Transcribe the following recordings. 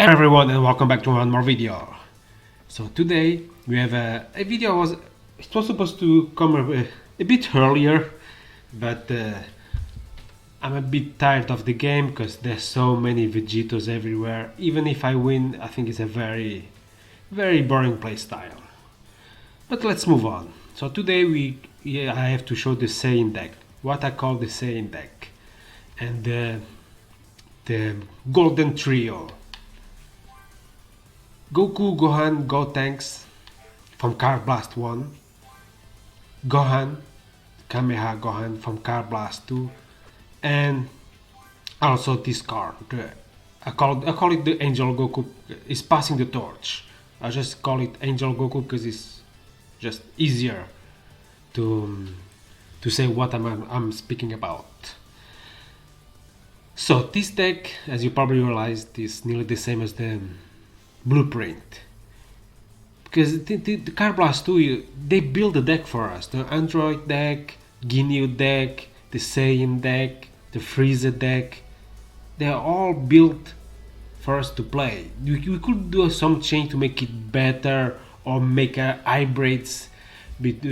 Everyone, and welcome back to one more video. So today we have a video. It was supposed to come a bit earlier, but I'm a bit tired of the game because there's so many Vegetos everywhere. Even if I win, I think it's a very boring playstyle. But let's move on. So today I have to show the SAIYAN deck, what I call the SAIYAN deck, and the golden trio. Goku, Gohan, Gotenks from Card Blast 1, Gohan, Kameha Gohan from Card Blast 2, and also this card. I call it the Angel Goku. It's passing the torch. I just call it Angel Goku because it's just easier to say what I'm speaking about. So this deck, as you probably realized, is nearly the same as the blueprint, because the Card Blast 2, they build the deck for us. The Android deck, Ginyu deck, the Saiyan deck, the Frieza deck, they're all built for us to play. We could do some change to make it better, or make hybrids with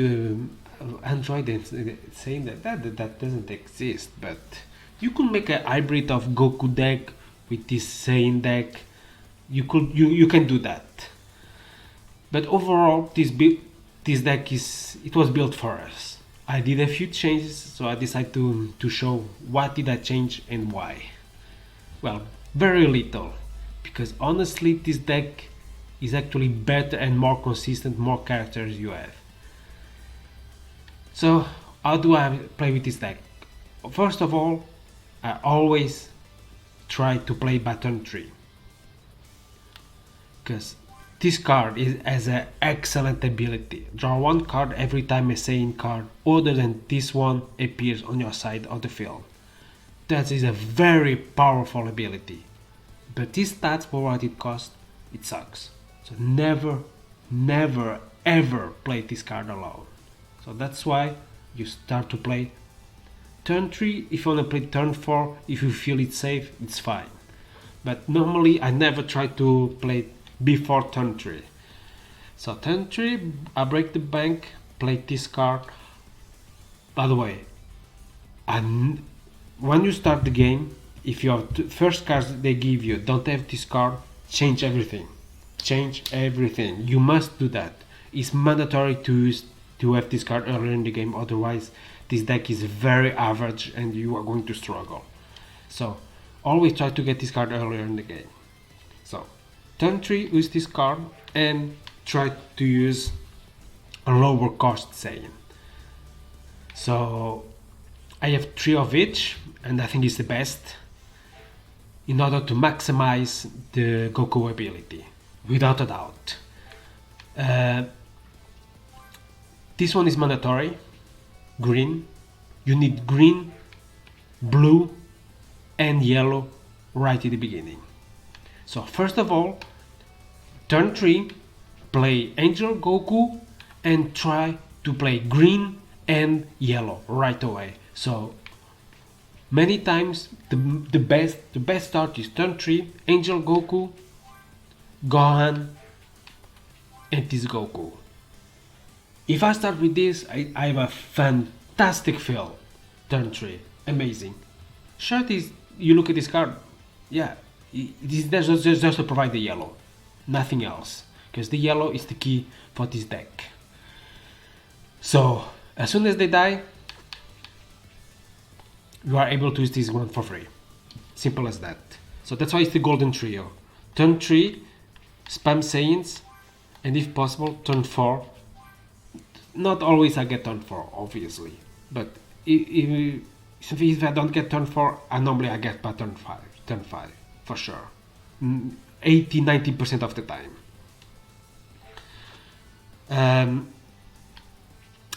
Android and saying that doesn't exist, but you could make a hybrid of Goku deck with this Saiyan deck. You can do that, but overall this deck was built for us. I did a few changes, so I decided to show what did I change and why. Well, very little, because honestly this deck is actually better and more consistent more characters you have. So how do I play with this deck? First of all, I always try to play by turn 3, because this card has an excellent ability. Draw one card every time a Saiyan card other than this one appears on your side of the field. That is a very powerful ability, but this stats for what it costs, it sucks. So never ever play this card alone. So that's why you start to play turn 3. If you want to play turn 4, if you feel it's safe, it's fine. But normally I never try to play before turn 3. So turn 3, I break the bank, play this card. By the way, when you start the game, if your first cards they give you don't have this card, change everything. Change everything. You must do that. It's mandatory to have this card earlier in the game, otherwise this deck is very average and you are going to struggle. So always try to get this card earlier in the game. So turn 3, use this card and try to use a lower cost Saiyan. So I have 3 of each, and I think it's the best in order to maximize the Goku ability, without a doubt. This one is mandatory, green. You need green, blue and yellow right at the beginning. So first of all, turn 3, play Angel Goku and try to play green and yellow right away. So many times the best start is turn 3, Angel Goku, Gohan and this Goku. If I start with this, I have a fantastic feel. Turn 3, amazing. Sure, you look at this card, yeah, that's just to provide the yellow, nothing else, because the yellow is the key for this deck. So as soon as they die, you are able to use this one for free. Simple as that. So that's why it's the golden trio. Turn 3, spam Saiyans, and if possible turn 4. Not always I get turn 4, obviously, but if I don't get turn 4, normally I get by turn 5 for sure, 80-90% of the time.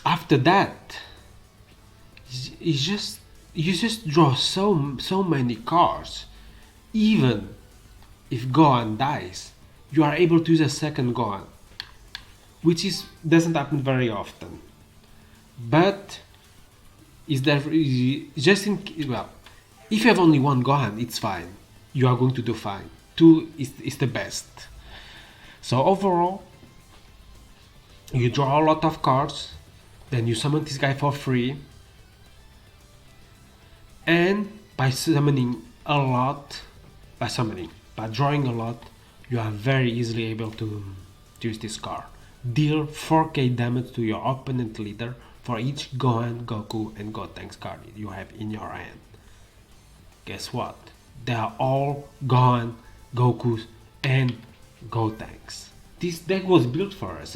After that, you just draw so many cards. Even if Gohan dies, you are able to use a second Gohan, which doesn't happen very often, but is there just in, well, if you have only one Gohan, it's fine, you are going to do fine. 2 is the best. So overall, you draw a lot of cards, then you summon this guy for free, and by summoning a lot, by drawing a lot, you are very easily able to use this card. Deal 4k damage to your opponent leader for each Gohan, Goku and Gotenks card you have in your hand. Guess what? They are all Gohan, Gokus and Gotenks. This deck was built for us.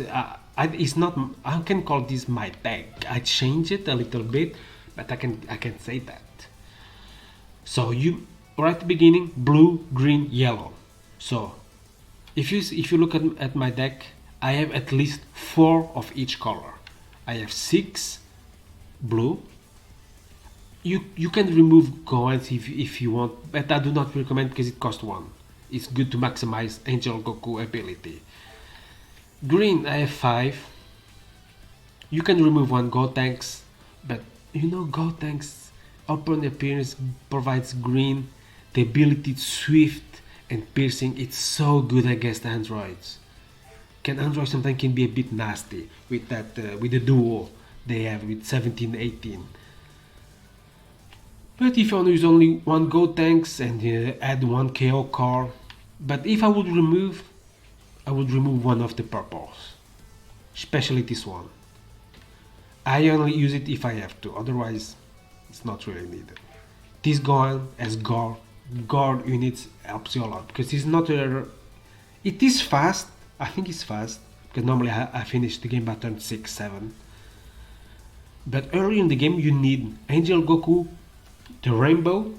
It's not. I can call this my deck. I changed it a little bit, but I can say that. So you right at the beginning, blue, green, yellow. So if you look at my deck, I have at least 4 of each color. I have 6 blue. You can remove Gohans if you want, but I do not recommend because it costs 1. It's good to maximize Angel Goku ability. Green, I have 5. You can remove 1 Gotenks, but you know Gotenks upon appearance provides green, the ability swift and piercing. It's so good against androids. Androids sometimes can be a bit nasty with that with the duo they have with 17, 18. But if you want to use only 1 Gotenks and add 1 KO card, but if I would remove 1 of the purples, especially this one. I only use it if I have to, otherwise it's not really needed. This Gohan as guard units helps you a lot because it's not it is fast. I think it's fast because normally I finish the game by turn 6, 7. But early in the game you need Angel Goku, the Rainbow,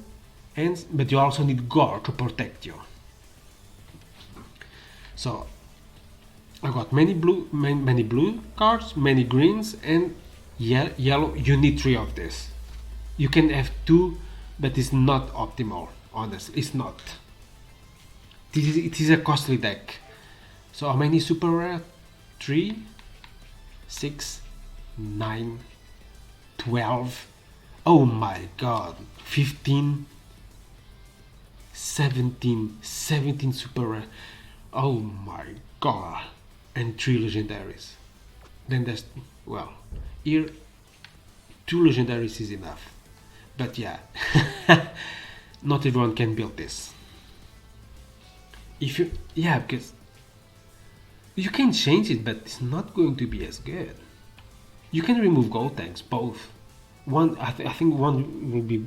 but you also need Gore to protect you. So I got many blue cards, many greens, and yellow. You need 3 of this. You can have 2, but it's not optimal. Honestly, it's not. It is a costly deck. So how many super rare? 3, 6, 9, 12. Oh my god, 15, 17 super rare. Oh my god, and 3 legendaries. Then there's, well, here 2 legendaries is enough. But yeah, not everyone can build this. Because you can change it, but it's not going to be as good. You can remove Gotenks, both. One, I think 1 will be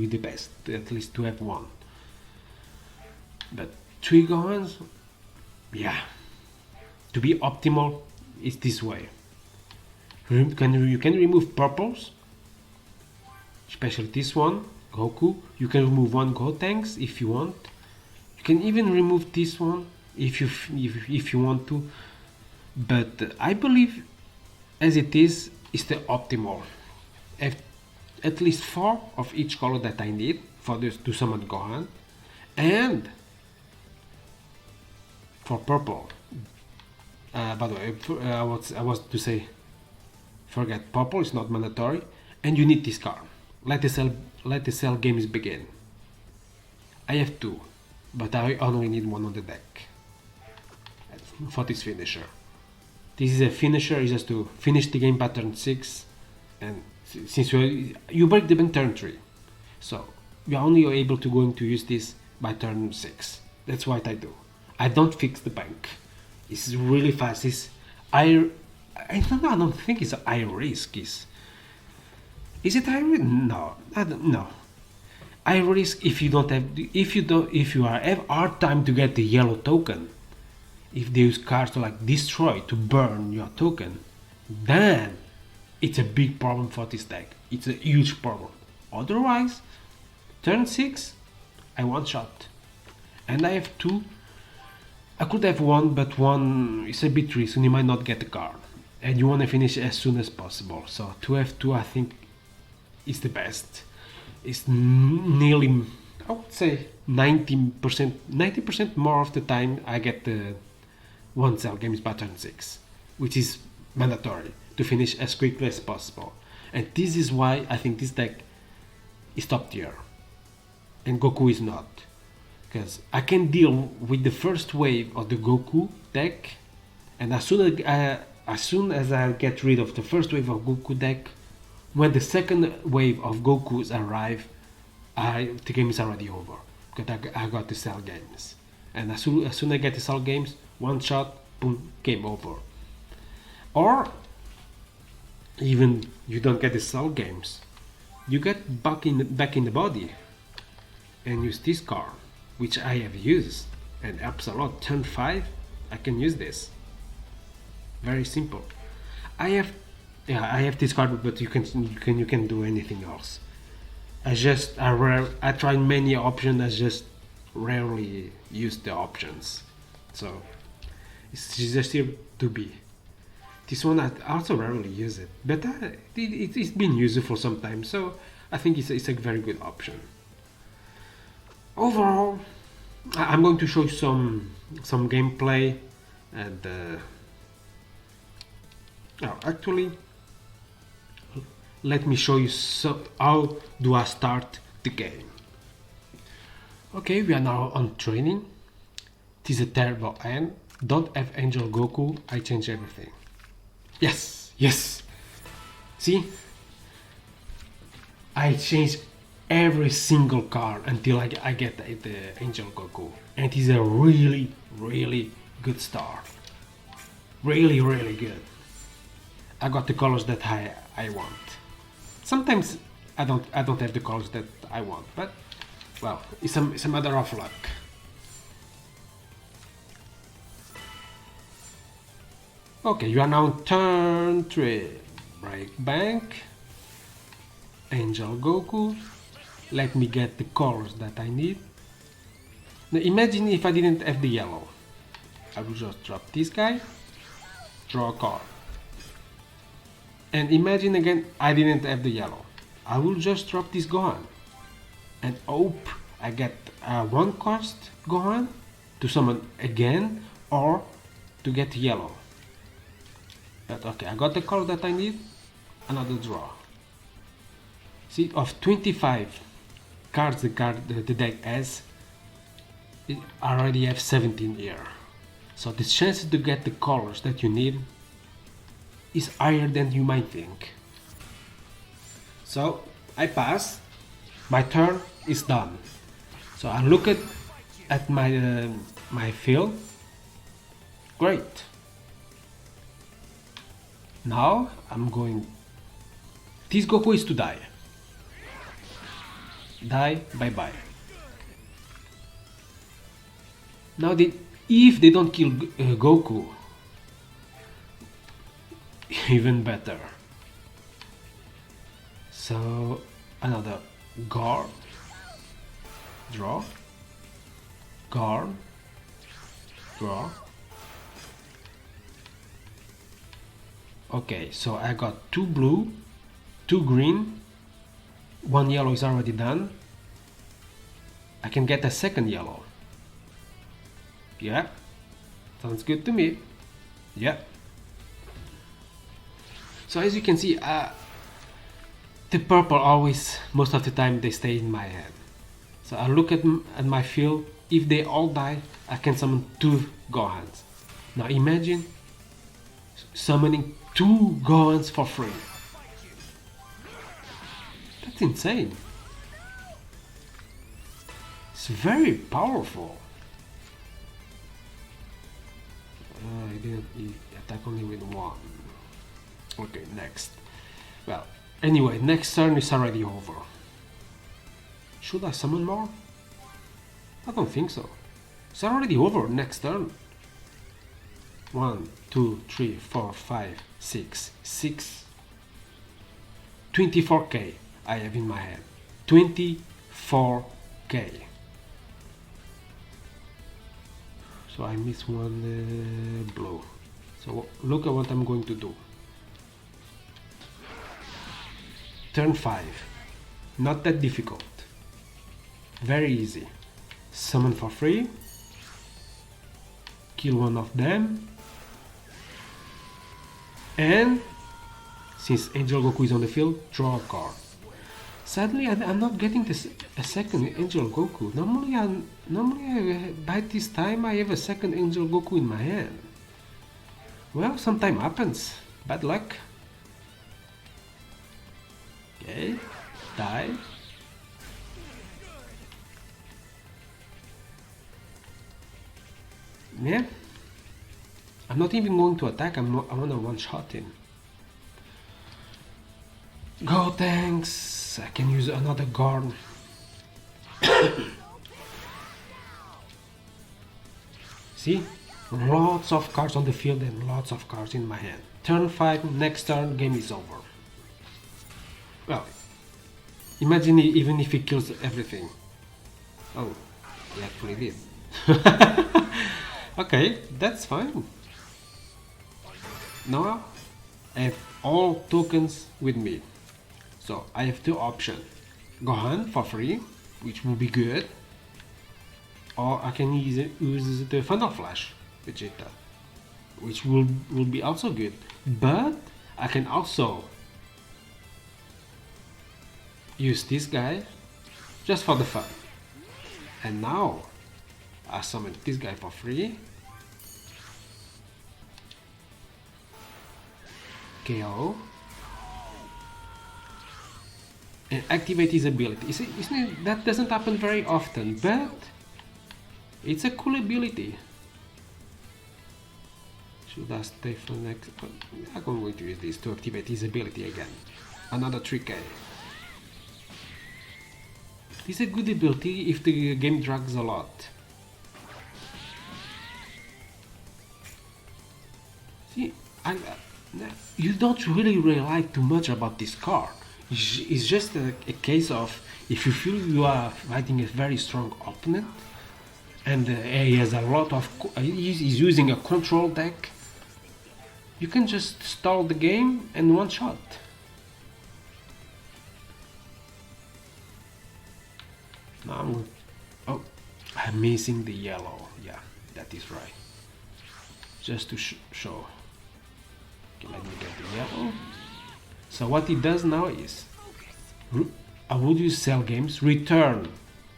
the best, at least to have 1. But 3 Gohans, yeah. To be optimal, it's this way. You can remove purples, especially this one, Goku. You can remove 1 Gotenks if you want. You can even remove this one if you want to. But I believe, as it is the optimal. Have at least 4 of each color that I need for this to summon Gohan, and for purple. By the way, I was to say, forget, purple is not mandatory, and you need this card. Let the cell games begin. I have 2, but I only need 1 on the deck for this finisher. This is a finisher, it's just to finish the game by turn 6, and since you break the bank turn 3, so you're only able to going to use this by turn 6. That's what I do. I don't fix the bank. It's really fast. I don't think it's a high risk. Is it high risk? No, I don't know. High risk if you have hard time to get the yellow token. If they use cards like destroy to burn your token, then it's a big problem for this deck. It's a huge problem. Otherwise, turn 6, I one shot. And I have 2. I could have 1, but 1 is a bit risky and you might not get the card. And you want to finish as soon as possible. So to have 2, I think, is the best. It's nearly, I would say, 90% more of the time I get the 1 cell games by turn 6, which is mandatory to finish as quickly as possible. And this is why I think this deck is top tier and Goku is not. because I can deal with the first wave of the Goku deck, and as soon as I get rid of the first wave of Goku deck, when the second wave of Gokus arrive, the game is already over, because I got to sell games, and as soon as I get to sell games, one shot, boom, game over. Or even you don't get to sell games, you get back in the body and use this card, which I have used and helps a lot. Turn 5, I can use this. Very simple. I have this card, but you can do anything else. I tried many options. I just rarely use the options, so it's just here to be. This one I also rarely use it, but it's been used for some time, so I think it's a very good option. Overall, I'm going to show you some gameplay, and actually, let me show you how do I start the game. Okay, we are now on training. It is a terrible end. Don't have Angel Goku. I change everything. Yes. See? I change every single card until I get the Angel Goku. And it is a really, really good start. Really, really good. I got the colors that I want. Sometimes I don't have the colors that I want, but well, it's a matter of luck. Okay, you are now on turn 3. Break bank. Angel Goku. Let me get the colors that I need. Now imagine if I didn't have the yellow. I will just drop this guy. Draw a card. And imagine again I didn't have the yellow. I will just drop this Gohan. And hope I get one cost Gohan to summon again or to get yellow. But okay, I got the color that I need. Another draw. See, of 25 cards the deck has, I already have 17 here. So the chances to get the colors that you need is higher than you might think. So I pass. My turn is done. So I look at my field. Great. Now I'm going. This Goku is to die. Die, bye bye. Now if they don't kill Goku, even better. So another guard, draw, guard, draw. Okay, so I got 2 blue, 2 green, 1 yellow is already done. I can get a second yellow. Yeah, sounds good to me. Yeah. So as you can see, the purple always, most of the time, they stay in my hand. So I look at my field. If they all die, I can summon 2 Gohans. Now imagine summoning 2 Gohans for free. That's insane. It's very powerful. I didn't attack only with 1. Okay, next. Well, anyway, next turn is already over. Should I summon more? I don't think so. It's already over next turn. 1, 2, 3, 4, 5, 6, 6. 24k I have in my hand. 24k. So I miss one blow. So look at what I'm going to do. Turn 5. Not that difficult. Very easy. Summon for free. Kill one of them. And since Angel Goku is on the field, draw a card. Sadly, I'm not getting a second Angel Goku. Normally, by this time I have a second Angel Goku in my hand. Well, sometime happens. Bad luck. Okay, die. Yeah. I'm not even going to attack. I want to one-shot him. Go, thanks. I can use another guard. See? Lots of cards on the field and lots of cards in my hand. Turn 5, next turn, game is over. Well, imagine even if he kills everything. Oh, he actually did. Okay, that's fine. Now I have all tokens with me. So I have two options. Gohan for free, which will be good. Or I can use the Final Flash Vegeta, which will be also good. But I can also use this guy just for the fun. And now I summon this guy for free. KO. And activate his ability. Isn't it, that doesn't happen very often, but it's a cool ability. Should I stay for next? I'm going to use this to activate his ability again. Another 3k. It's a good ability if the game drags a lot. See, you don't really rely too much about this card. It's just a case of if you feel you are fighting a very strong opponent and he has a lot of he's using a control deck, you can just stall the game and one shot. Now I'm missing the yellow. Yeah, that is right. Just to show. Okay, let me get the yellow. So what it does now is, I would use Cell Games, return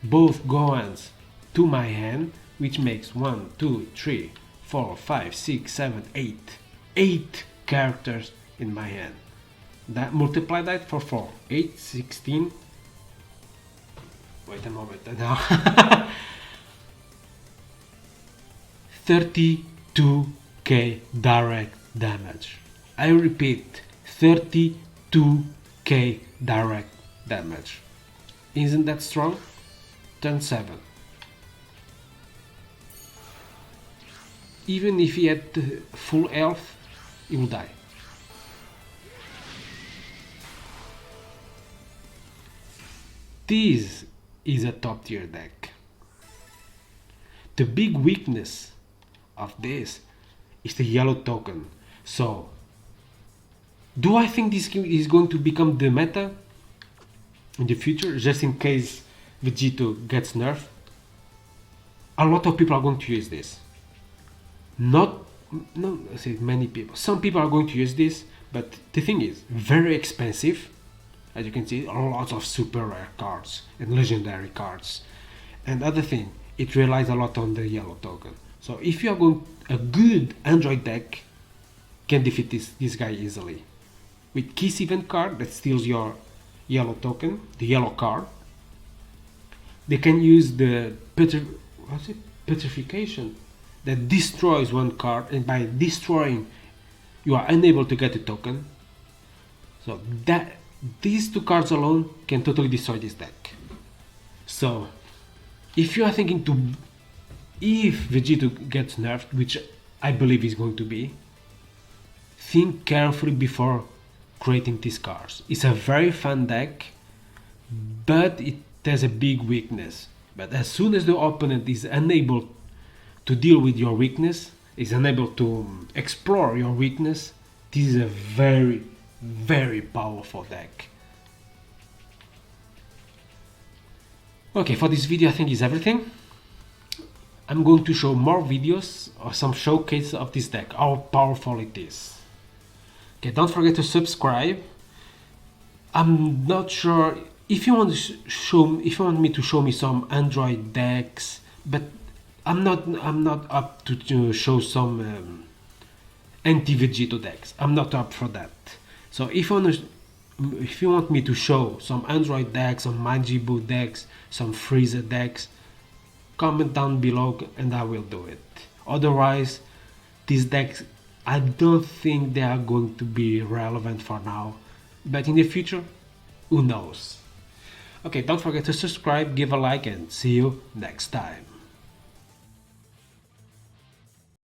both Gohans to my hand, which makes 1, 2, 3, 4, 5, 6, 7, 8. 8 characters in my hand. That multiply that for 4. 8, 16. Wait a moment now. 32k direct damage. I repeat, 32k direct damage. Isn't that strong? Turn 7. Even if he had full health, he will die. This is a top tier deck. The big weakness of this is the yellow token. So, do I think this is going to become the meta in the future, just in case Vegito gets nerfed? A lot of people are going to use this. Not I say many people. Some people are going to use this, but the thing is, very expensive. As you can see, lots of super rare cards and legendary cards. And other thing, it relies a lot on the yellow token. So if you are going, a good Android deck can defeat this guy easily. With Kiss Event card that steals your yellow token, the yellow card. They can use the petrification that destroys one card, and by destroying you are unable to get a token. So that these two cards alone can totally destroy this deck. So if you are thinking to, if Vegito gets nerfed, which I believe is going to be, think carefully before creating these cards. It's a very fun deck, but it has a big weakness. But as soon as the opponent is unable to deal with your weakness, is unable to explore your weakness, this is a very, very powerful deck. Okay, for this video I think is everything. I'm going to show more videos or some showcase of this deck, how powerful it is. Okay, don't forget to subscribe. I'm not sure if you want to if you want me to show me some Android decks, but I'm not up to show some anti-Vegito decks. I'm not up for that. So if you want me to show some Android decks, some Majin decks, some Freezer decks, comment down below and I will do it. Otherwise, these decks, I don't think they are going to be relevant for now, but in the future, who knows. Okay, don't forget to subscribe, give a like, and see you next time.